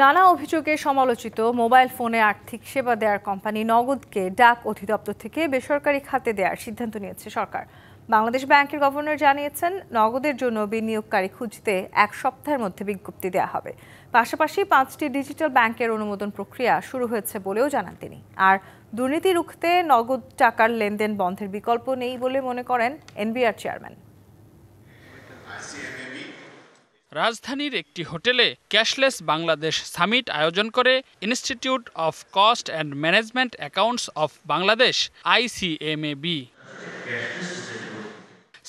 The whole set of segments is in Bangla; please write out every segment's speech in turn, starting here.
নানা অভিযোগে সমালোচিত মোবাইল ফোনে আর্থিক সেবা দেওয়ার কোম্পানি নগদকে ডাক অধিদপ্তর থেকে বেসরকারি খাতে দেওয়ার সিদ্ধান্ত নিয়েছে সরকার। বাংলাদেশ ব্যাংকের গভর্নর জানিয়েছেন, নগদের জন্য বিনিয়োগকারী খুঁজতে 1 সপ্তাহের মধ্যে বিজ্ঞপ্তি দেওয়া হবে। পাশাপাশি 5টি ডিজিটাল ব্যাংকের অনুমোদন প্রক্রিয়া শুরু হয়েছে বলেও জানান তিনি। আর দুর্নীতি রুখতে নগদ টাকার লেনদেন বন্ধের বিকল্প নেই বলে মনে করেন এনবিআর চেয়ারম্যান। রাজধানীর একটি হোটেলে ক্যাশলেস বাংলাদেশ সামিট আয়োজন করে institute of cost and management accounts of Bangladesh ICMAB।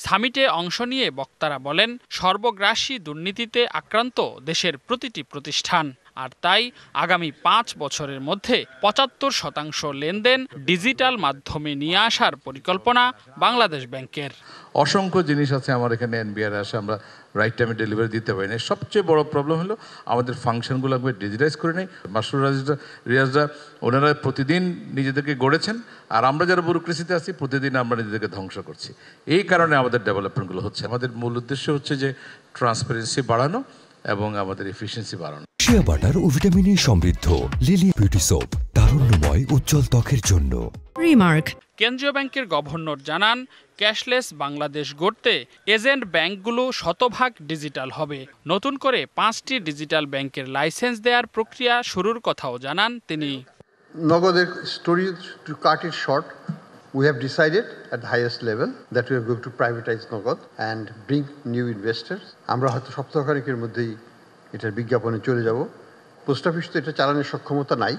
সামিটে অংশ নিয়ে বক্তারা বলেন, সর্বগ্রাসী দুর্নীতিতে আক্রান্ত দেশের প্রতিটি প্রতিষ্ঠান, আর তাই আগামী 5 বছরের মধ্যে 75% লেনদেন ডিজিটাল মাধ্যমে নিয়ে আসার পরিকল্পনা বাংলাদেশ ব্যাংকের। অসংখ্য জিনিস আছে আমার এখানে এনবিআর আসে, আমরা রাইট টাইমে ডেলিভারি দিতে পারি না। সবচেয়ে বড় প্রবলেম হলো আমাদের ফাংশনগুলো আমরা ডিজিটাইজ করে নেই। মাসুর রিয়াজরা ওনারা প্রতিদিন নিজেদেরকে গড়েছেন, আর আমরা যারা ব্যুরোক্রেসিতে আছি প্রতিদিন আমরা নিজেদেরকে ধ্বংস করছি। এই কারণে আমাদের ডেভেলপমেন্টগুলো হচ্ছে। আমাদের মূল উদ্দেশ্য হচ্ছে যে ট্রান্সপারেন্সি বাড়ানো এবং আমাদের এফিসিয়েন্সি বাড়ানো। শিয়া বাটার ও ভিটামিন ই সমৃদ্ধ লিলি বিউটি সোপ, তারুণ্যময় উজ্জ্বল ত্বকের জন্য। রিমার্ক। কেন্দ্রীয় ব্যাংকের গভর্নর জানান, ক্যাশলেস বাংলাদেশ গড়তে এজেন্ট ব্যাংকগুলো শতভাগ ডিজিটাল হবে। নতুন করে 5টি ডিজিটাল ব্যাংকের লাইসেন্স দেওয়ার প্রক্রিয়া শুরুর কথাও জানান তিনি। নগদের story, to cut it short, we have decided at the highest level that we are going to privatize নগদ and bring new investors. আমরা হয়তো সপ্তাহখানেকের মধ্যেই এটার বিজ্ঞাপনে চলে যাব। পোস্ট অফিস তো এটা চালানোর সক্ষমতা নাই,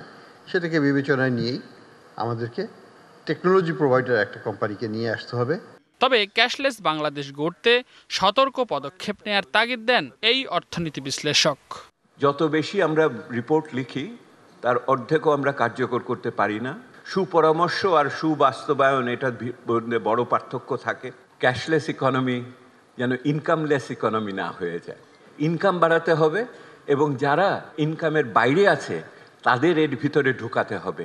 সেটাকে বিবেচনায় নিয়েই আমাদেরকে টেকনোলজি প্রোভাইডার একটা কোম্পানিকে নিয়ে আসতে হবে। তবে ক্যাশলেস বাংলাদেশ গড়তে সতর্ক পদক্ষেপ নেয়ার তাগিদ দেন এই অর্থনীতি বিশ্লেষক। যত বেশি আমরা রিপোর্ট লিখি তার অর্ধেকও আমরা কার্যকর করতে পারি না। সুপরামর্শ আর সুবাস্তবায়ন, এটার মধ্যে বড় পার্থক্য থাকে। ক্যাশলেস ইকোনমি যেন ইনকামলেস ইকোনমি না হয়ে যায়। ইনকাম বাড়াতে হবে এবং যারা ইনকামের বাইরে আছে তাদের এর ভিতরে ঢুকাতে হবে।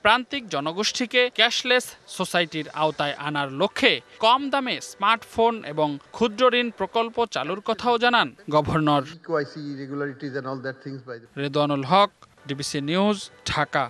প্রান্তিক জনগোষ্ঠীকে ক্যাশলেস সোসাইটির আওতায় আনার লক্ষ্যে কম দামে স্মার্টফোন এবং ক্ষুদ্র ঋণ প্রকল্প চালুর কথাও জানান governor. Regularities and all that things by Redwanul Haque, DBC news, Dhaka.